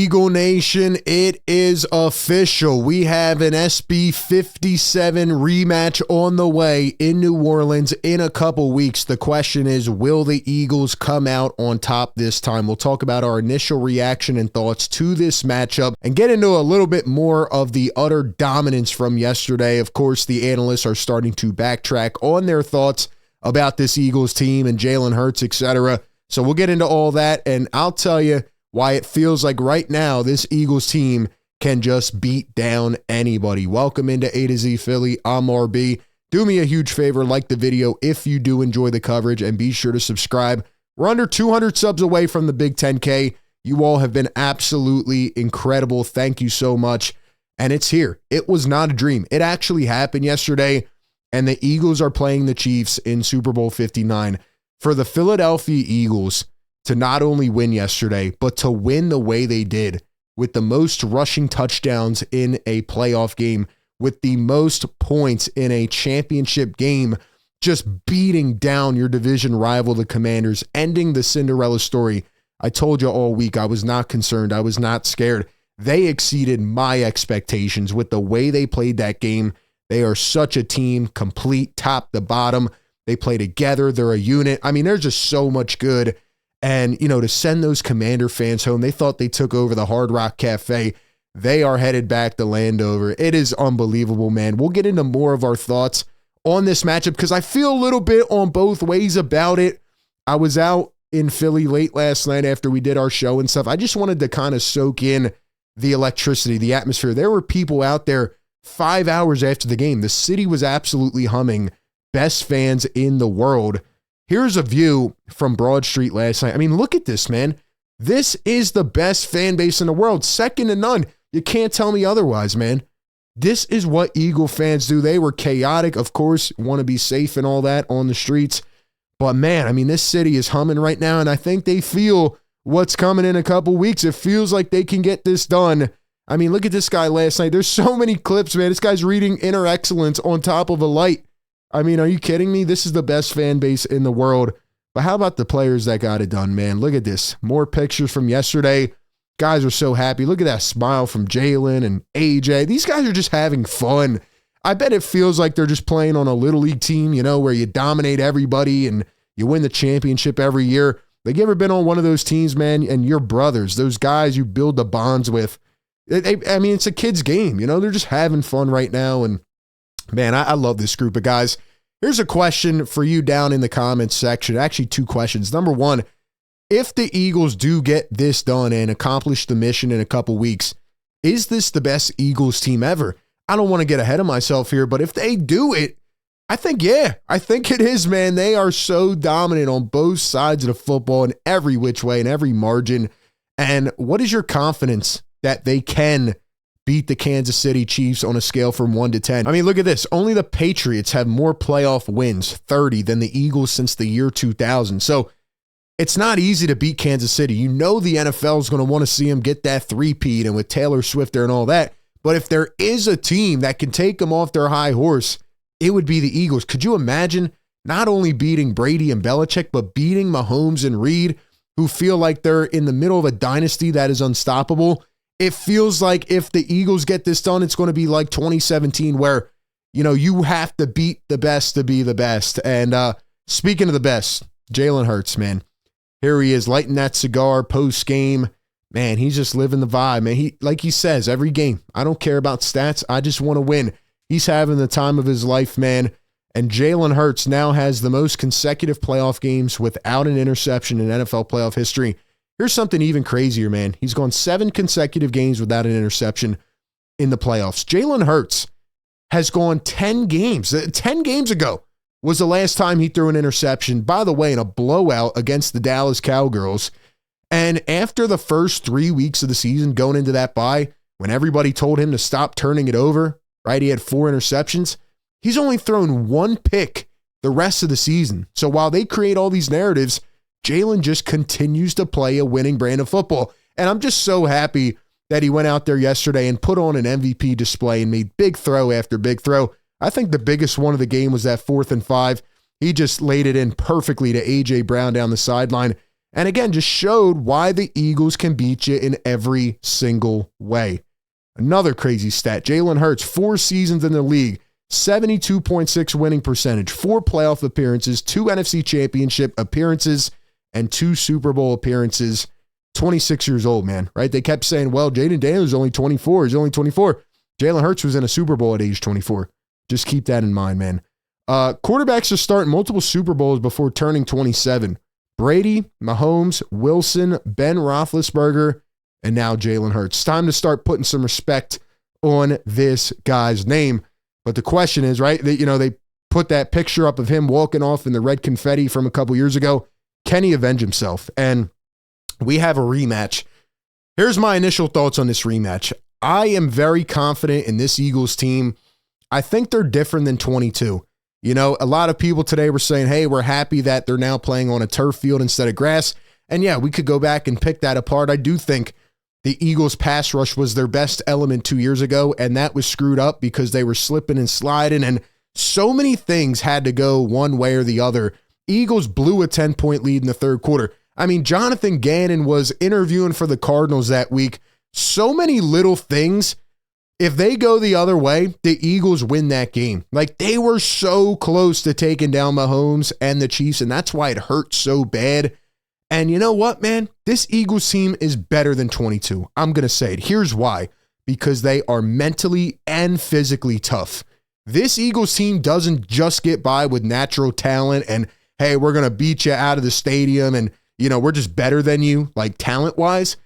Eagle Nation, it is official. We have an SB 57 rematch on the way in New Orleans in a couple weeks. The question is, will the Eagles come out on top this time? We'll talk about our initial reaction and thoughts to this matchup and get into a little bit more of the utter dominance from yesterday. Of course, the analysts are starting to backtrack on their thoughts about this Eagles team and Jalen Hurts, etc. So we'll get into all that, and I'll tell you why it feels like right now this Eagles team can just beat down anybody. Welcome into A to Z Philly. I'm RB. Do me a huge favor, like the video if you do enjoy the coverage, and be sure to subscribe. We're under 200 subs away from the big 10K. You all have been absolutely incredible. Thank you so much. And it's here. It was not a dream. It actually happened yesterday, and the Eagles are playing the Chiefs in Super Bowl 59. For the Philadelphia Eagles to not only win yesterday, but to win the way they did, with the most rushing touchdowns in a playoff game, with the most points in a championship game, just beating down your division rival, the Commanders, ending the Cinderella story. I told you all week I was not concerned. I was not scared. They exceeded my expectations with the way they played that game. They are such a team, complete top to bottom. They play together. They're a unit. I mean, they're just so much good. And, you know, to send those Commander fans home, they thought they took over the Hard Rock Cafe. They are headed back to Landover. It is unbelievable, man. We'll get into more of our thoughts on this matchup because I feel a little bit on both ways about it. I was out in Philly late last night after we did our show and stuff. I just wanted to kind of soak in the electricity, the atmosphere. There were people out there 5 hours after the game. The city was absolutely humming. Best fans in the world. Here's a view from Broad Street last night. I mean, look at this, man. This is the best fan base in the world, second to none. You can't tell me otherwise, man. This is what Eagle fans do. They were chaotic, of course, want to be safe and all that on the streets. But man, I mean, this city is humming right now, and I think they feel what's coming in a couple weeks. It feels like they can get this done. I mean, look at this guy last night. There's so many clips, man. This guy's reading Inner Excellence on top of a light. I mean, are you kidding me? This is the best fan base in the world. But how about the players that got it done, man? Look at this. More pictures from yesterday. Guys are so happy. Look at that smile from Jalen and AJ. These guys are just having fun. I bet it feels like they're just playing on a little league team, you know, where you dominate everybody and you win the championship every year. Like, you ever been on one of those teams, man, and your brothers, those guys you build the bonds with? I mean, it's a kid's game, you know? They're just having fun right now, and man, I love this group of guys. Here's a question for you down in the comments section. Actually, two questions. Number one, if the Eagles do get this done and accomplish the mission in a couple weeks, is this the best Eagles team ever? I don't want to get ahead of myself here, but if they do it, I think it is, man. They are so dominant on both sides of the football in every which way, in every margin. And what is your confidence that they can beat the Kansas City Chiefs on a scale from 1 to 10. I mean, look at this. Only the Patriots have more playoff wins, 30, than the Eagles since the year 2000. So it's not easy to beat Kansas City. You know the NFL is going to want to see them get that three-peat and with Taylor Swift there and all that. But if there is a team that can take them off their high horse, it would be the Eagles. Could you imagine not only beating Brady and Belichick, but beating Mahomes and Reid, who feel like they're in the middle of a dynasty that is unstoppable? It feels like if the Eagles get this done, it's going to be like 2017 where, you know, you have to beat the best to be the best. And speaking of the best, Jalen Hurts, man. Here he is lighting that cigar post-game. Man, he's just living the vibe, man. He, like he says, every game, I don't care about stats. I just want to win. He's having the time of his life, man. And Jalen Hurts now has the most consecutive playoff games without an interception in NFL playoff history. Here's something even crazier, man. He's gone 7 consecutive games without an interception in the playoffs. Jalen Hurts has gone 10 games. 10 games ago was the last time he threw an interception, by the way, in a blowout against the Dallas Cowgirls. And after the first 3 weeks of the season going into that bye, when everybody told him to stop turning it over, right? He had 4 interceptions. He's only thrown 1 pick the rest of the season. So while they create all these narratives, Jalen just continues to play a winning brand of football. And I'm just so happy that he went out there yesterday and put on an MVP display and made big throw after big throw. I think the biggest one of the game was that 4th and 5. He just laid it in perfectly to A.J. Brown down the sideline. And again, just showed why the Eagles can beat you in every single way. Another crazy stat, Jalen Hurts, 4 seasons in the league, 72.6 winning percentage, 4 playoff appearances, 2 NFC championship appearances, and 2 Super Bowl appearances. 26 years old, man, right? They kept saying, well, Jaden Daniels is only 24. He's only 24. Jalen Hurts was in a Super Bowl at age 24. Just keep that in mind, man. Quarterbacks are starting multiple Super Bowls before turning 27. Brady, Mahomes, Wilson, Ben Roethlisberger, and now Jalen Hurts. It's time to start putting some respect on this guy's name. But the question is, right, they put that picture up of him walking off in the red confetti from a couple years ago. Can he avenge himself? And we have a rematch. Here's my initial thoughts on this rematch. I am very confident in this Eagles team. I think they're different than 22. You know, a lot of people today were saying, hey, we're happy that they're now playing on a turf field instead of grass. And yeah, we could go back and pick that apart. I do think the Eagles pass rush was their best element 2 years ago, and that was screwed up because they were slipping and sliding, and so many things had to go one way or the other. Eagles blew a 10-point lead in the third quarter. I mean, Jonathan Gannon was interviewing for the Cardinals that week. So many little things. If they go the other way, the Eagles win that game. Like, they were so close to taking down Mahomes and the Chiefs, and that's why it hurt so bad. And you know what, man? This Eagles team is better than 22. I'm going to say it. Here's why. Because they are mentally and physically tough. This Eagles team doesn't just get by with natural talent and, hey, we're going to beat you out of the stadium and, you know, we're just better than you, like talent-wise.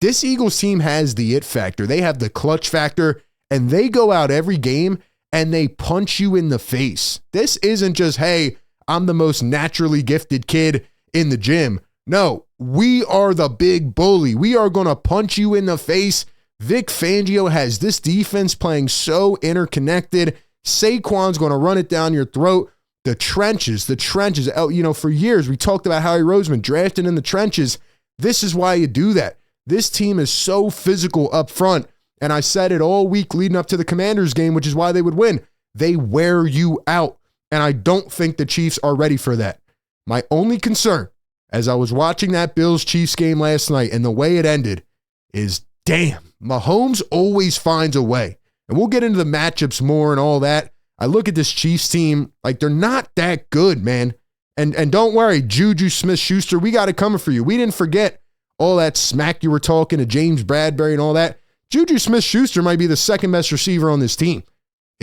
This Eagles team has the it factor. They have the clutch factor, and they go out every game and they punch you in the face. This isn't just, hey, I'm the most naturally gifted kid in the gym. No, we are the big bully. We are going to punch you in the face. Vic Fangio has this defense playing so interconnected. Saquon's going to run it down your throat. The trenches. You know, for years, we talked about Howie Roseman drafting in the trenches. This is why you do that. This team is so physical up front. And I said it all week leading up to the Commanders game, which is why they would win. They wear you out. And I don't think the Chiefs are ready for that. My only concern, as I was watching that Bills-Chiefs game last night and the way it ended, is damn, Mahomes always finds a way. And we'll get into the matchups more and all that. I look at this Chiefs team, like they're not that good, man. And don't worry, Juju Smith-Schuster, we got it coming for you. We didn't forget all that smack you were talking to James Bradbury and all that. Juju Smith-Schuster might be the second best receiver on this team.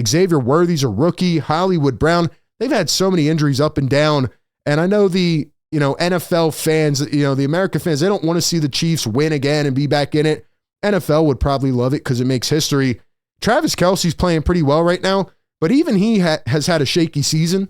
Xavier Worthy's a rookie. Hollywood Brown. They've had so many injuries up and down. And I know the NFL fans, the American fans, they don't want to see the Chiefs win again and be back in it. NFL would probably love it because it makes history. Travis Kelce's playing pretty well right now, but even he has had a shaky season.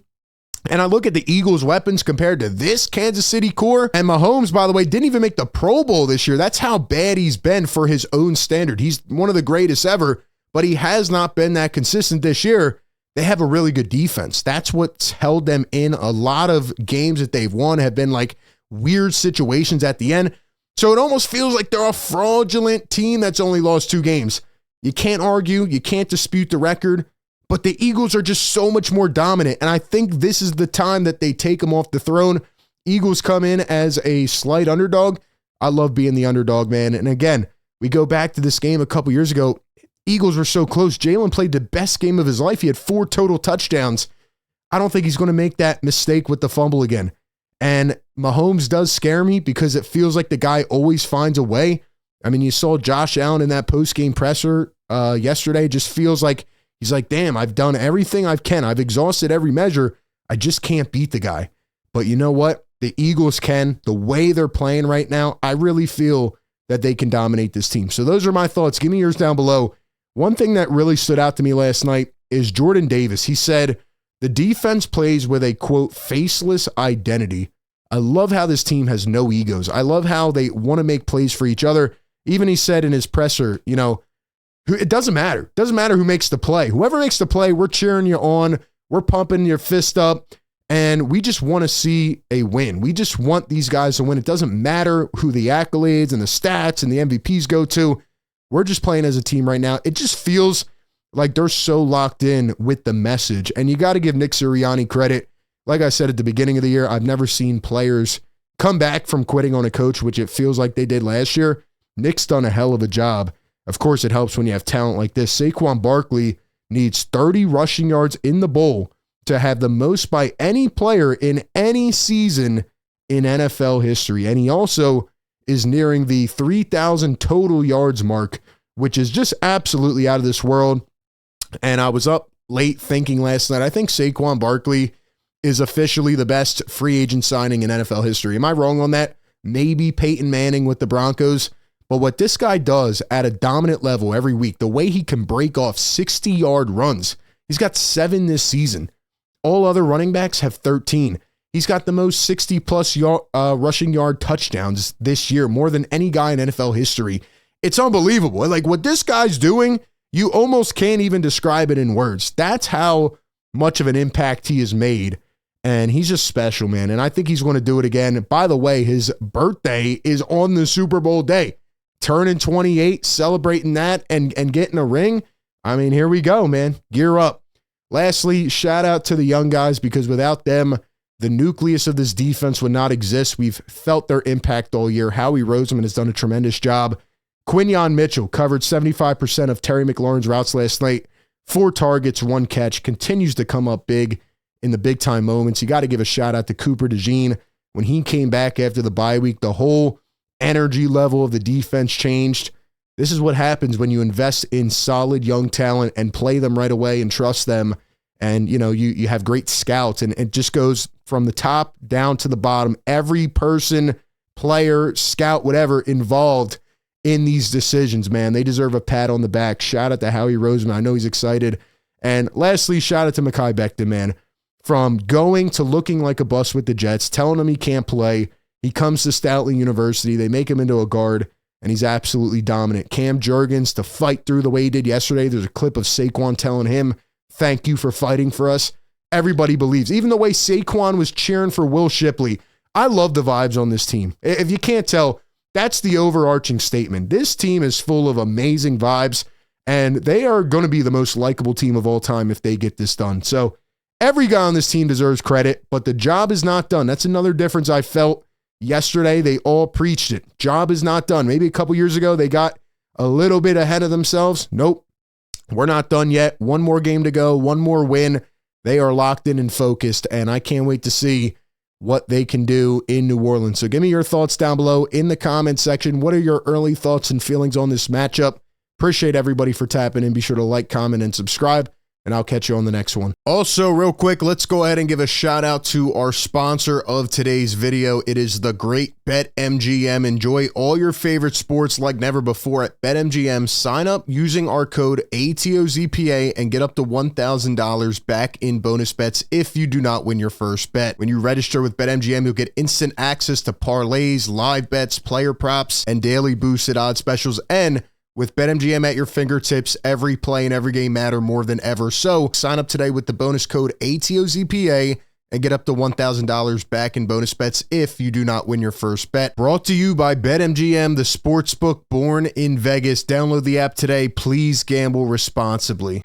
And I look at the Eagles' weapons compared to this Kansas City core. And Mahomes, by the way, didn't even make the Pro Bowl this year. That's how bad he's been for his own standard. He's one of the greatest ever, but he has not been that consistent this year. They have a really good defense. That's what's held them in. A lot of games that they've won have been like weird situations at the end. So it almost feels like they're a fraudulent team that's only lost 2 games. You can't argue. You can't dispute the record. But the Eagles are just so much more dominant. And I think this is the time that they take them off the throne. Eagles come in as a slight underdog. I love being the underdog, man. And again, we go back to this game a couple years ago. Eagles were so close. Jalen played the best game of his life. He had 4 total touchdowns. I don't think he's going to make that mistake with the fumble again. And Mahomes does scare me because it feels like the guy always finds a way. I mean, you saw Josh Allen in that post-game presser yesterday. It just feels like he's like, damn, I've done everything I can. I've exhausted every measure. I just can't beat the guy. But you know what? The Eagles can. The way they're playing right now, I really feel that they can dominate this team. So those are my thoughts. Give me yours down below. One thing that really stood out to me last night is Jordan Davis. He said, the defense plays with a, quote, faceless identity. I love how this team has no egos. I love how they want to make plays for each other. Even he said in his presser, it doesn't matter. It doesn't matter who makes the play. Whoever makes the play, we're cheering you on. We're pumping your fist up. And we just want to see a win. We just want these guys to win. It doesn't matter who the accolades and the stats and the MVPs go to. We're just playing as a team right now. It just feels like they're so locked in with the message. And you got to give Nick Sirianni credit. Like I said at the beginning of the year, I've never seen players come back from quitting on a coach, which it feels like they did last year, Nick's done a hell of a job. Of course, it helps when you have talent like this. Saquon Barkley needs 30 rushing yards in the bowl to have the most by any player in any season in NFL history. And he also is nearing the 3,000 total yards mark, which is just absolutely out of this world. And I was up late thinking last night, I think Saquon Barkley is officially the best free agent signing in NFL history. Am I wrong on that? Maybe Peyton Manning with the Broncos. But what this guy does at a dominant level every week, the way he can break off 60-yard runs, he's got 7 this season. All other running backs have 13. He's got the most 60-plus rushing yard touchdowns this year, more than any guy in NFL history. It's unbelievable. Like, what this guy's doing, you almost can't even describe it in words. That's how much of an impact he has made. And he's just special, man. And I think he's going to do it again. By the way, his birthday is on the Super Bowl day. Turning 28, celebrating that, and getting a ring. I mean, here we go, man. Gear up. Lastly, shout out to the young guys, because without them, the nucleus of this defense would not exist. We've felt their impact all year. Howie Roseman has done a tremendous job. Quinyon Mitchell covered 75% of Terry McLaurin's routes last night. 4 targets, 1 catch. Continues to come up big in the big-time moments. You got to give a shout-out to Cooper DeJean. When he came back after the bye week, the whole energy level of the defense changed. This is what happens when you invest in solid young talent and play them right away and trust them. And, you know, you have great scouts, and it just goes from the top down to the bottom. Every person, player, scout, whatever, involved in these decisions, man, they deserve a pat on the back. Shout out to Howie Roseman. I know he's excited. And lastly, shout out to Mekhi Becton, man. From going to looking like a bust with the Jets, telling him he can't play, he comes to Stoutland University. They make him into a guard, and he's absolutely dominant. Cam Jurgens to fight through the way he did yesterday. There's a clip of Saquon telling him, "Thank you for fighting for us." Everybody believes. Even the way Saquon was cheering for Will Shipley. I love the vibes on this team. If you can't tell, that's the overarching statement. This team is full of amazing vibes, and they are going to be the most likable team of all time if they get this done. So every guy on this team deserves credit, but the job is not done. That's another difference I felt. Yesterday, they all preached it. Job is not done. Maybe a couple years ago, they got a little bit ahead of themselves. Nope, we're not done yet. One more game to go, one more win. They are locked in and focused, and I can't wait to see what they can do in New Orleans. So give me your thoughts down below in the comment section. What are your early thoughts and feelings on this matchup? Appreciate everybody for tapping in. Be sure to like, comment, and subscribe, and I'll catch you on the next one. Also, real quick, let's go ahead and give a shout out to our sponsor of today's video. It is the great BetMGM. Enjoy all your favorite sports like never before at BetMGM. Sign up using our code ATOZPA and get up to $1,000 back in bonus bets if you do not win your first bet. When you register with BetMGM, you'll get instant access to parlays, live bets, player props, and daily boosted odds specials. And with BetMGM at your fingertips, every play and every game matter more than ever. So sign up today with the bonus code ATOZPA and get up to $1,000 back in bonus bets if you do not win your first bet. Brought to you by BetMGM, the sportsbook born in Vegas. Download the app today. Please gamble responsibly.